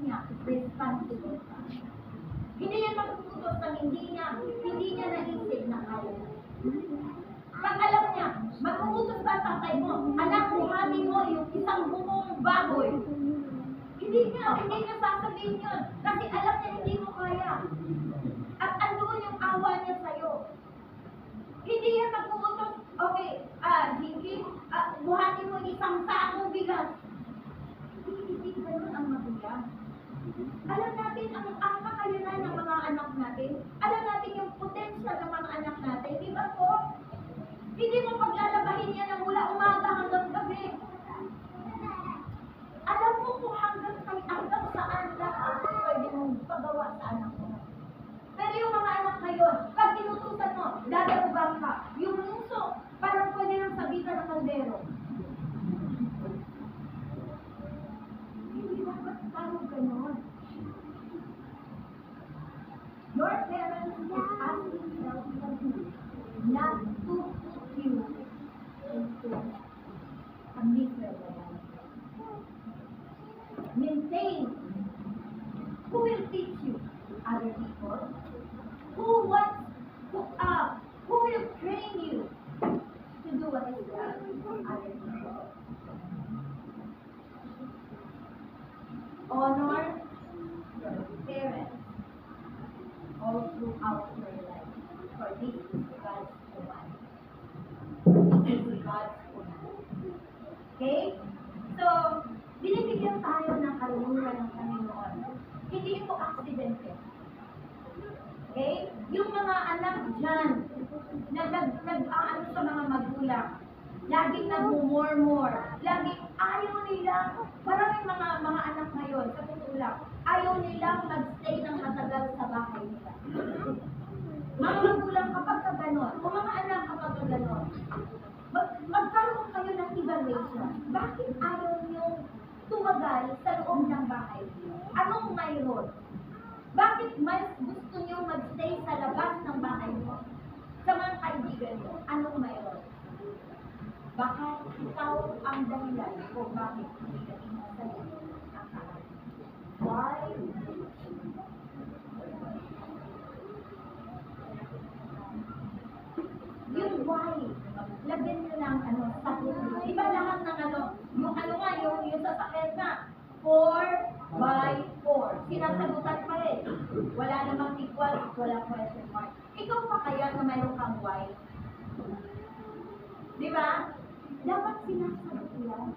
niya, responsible ka. Hindi yan magtututos na hindi niya naisip na kaya. Pag alam niya, mag-uutos ba tatay mo, anak, buhatin mo yung isang buong baboy. Hindi niya sasabihin yun. Kasi alam niya hindi mo kaya. At andoon yung awa niya sa'yo. Hindi yan mag-uutos, okay, buhatin mo isang saang bigas. Hindi ganun ang magulang. Alam natin ang kakayanan ng mga anak natin. Alam natin yung potential ng mga anak natin. Di ba po? Hindi mo paglalabahin yan ng mula umaga hanggang gabi. Alam mo kung hanggang saan lahat pwede mong pagawa sa anak mo. Pero yung mga anak ngayon, pag tinutusan mo, dadalubang ka. Yung muso, parang pwede nang sabitan ng kaldero. Hindi dapat tayo ganon. Your parents is asking help from you, not to put you into a miserable life. Maintain. Who will teach you? Other people. Who will train you to do what is right? Other people. Honor your parents all throughout your life. For this is God's command. This is God's command. Okay? So, binibigyan tayo ng kaluluwa ng Panginoon. Hindi ito aksidente. Okay? Yung mga anak dyan, na nag-aano sa mga magulang, laging nag-murmur, laging ayaw nila, maraming mga anak ngayon, sa totoo lang, ayaw nilang mag-stay ng matagal sa bahay nila. Mga magulang kapag ka ganon, o mga anak kapag ka ganon, magkaroon kayo ng evaluation. Bakit ayaw nyo tumagal sa loob ng bahay niyo? Anong mayroon? Bakit mas gusto nyo mag-stay sa labas ng bahay niyo? Sa mga kaibigan niyo, anong mayroon? Baka ikaw ang dahilan kung bakit hindi ka masaya ang kahan. Why? Yung why, lagyan nyo ng sakit. Iba lahat ng yung sasakit na 4x4. Sinasagutan pa rin. Wala namang equal, wala question mark. Ikaw pa kaya na mayroon kang why? Di ba? Dapat sinasagot yan.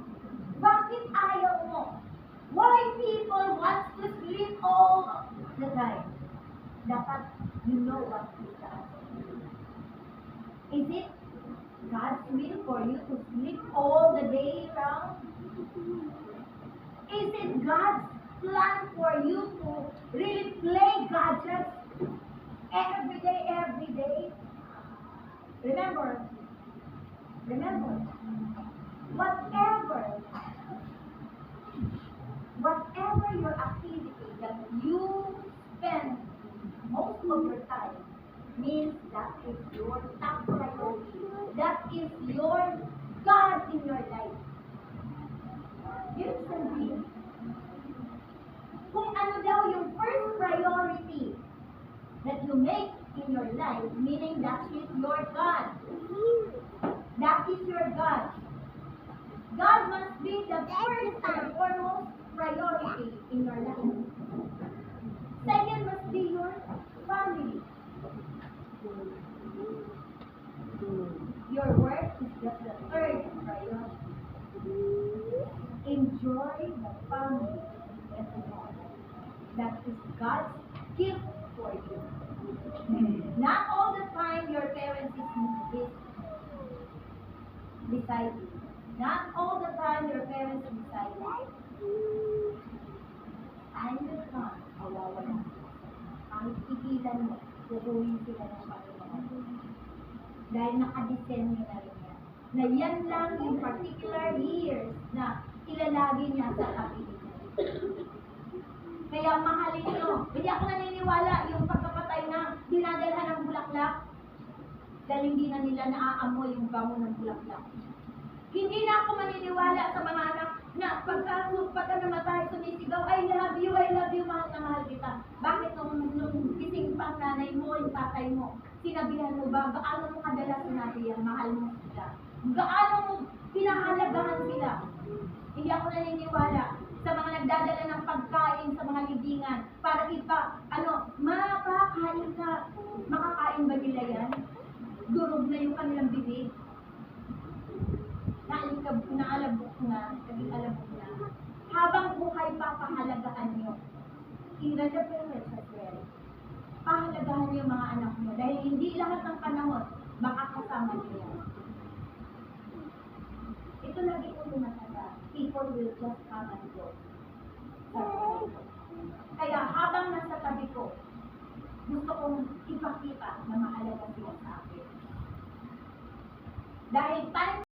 Bakit ayaw mo? Why people want to sleep all the time? Dapat you know what is that. Is it God's will for you to sleep all the day round? Is it God's plan for you to really play gadgets every day? Remember, whatever your activity that you spend most of your time means that is your top priority. That is your God in your life. Yun sabihin. Kung ano daw yung first priority that you make in your life, meaning that is your God. That is your God. God must be the first and foremost priority in your life. Second must be your family. Your work is just the third priority. Enjoy the family that you have. That is God's gift for you. Not all the time your parents is beside you. Not all the time your parents is beside you. Time will come, awawala. Kahit ikilan mo, tutuwin sila ng Panginoon. Dahil nakadesenyo na rin yan. Na yan lang yung particular years na ilalagi niya sa kapiling. Kaya mahalin nyo. Hindi ako naniniwala yung pagkapatay na dinadalhan ng bulaklak. Dahil hindi na nila naaamoy yung bango ng bulaklak. Hindi na ako maniniwala sa mga anak na pagka namatay, sumisigaw, I love you, ang nanay mo, yung tatay mo, sinabihan mo ba, gaano mo kadalas sinabi yan, mahal mo sila? Gaano mo pinahalagahan sila? Hindi ako naniniwala sa mga nagdadala ng pagkain sa mga libingan para makakain ka. Makakain ba nila yan? Durog na yung kanilang bibig. Naalabok na, naging alabok na. Habang buhay pa, pahalagaan nyo. Even the parents as well. Pahalagahan nyo yung mga anak nyo. Dahil hindi lahat ng panahon, makakasama nyo yan. Ito lagi ko tumatanda. People will just come and go. Kaya habang nasa tabi ko, gusto kong ipakita na mahalaga sila sa akin. Dahil time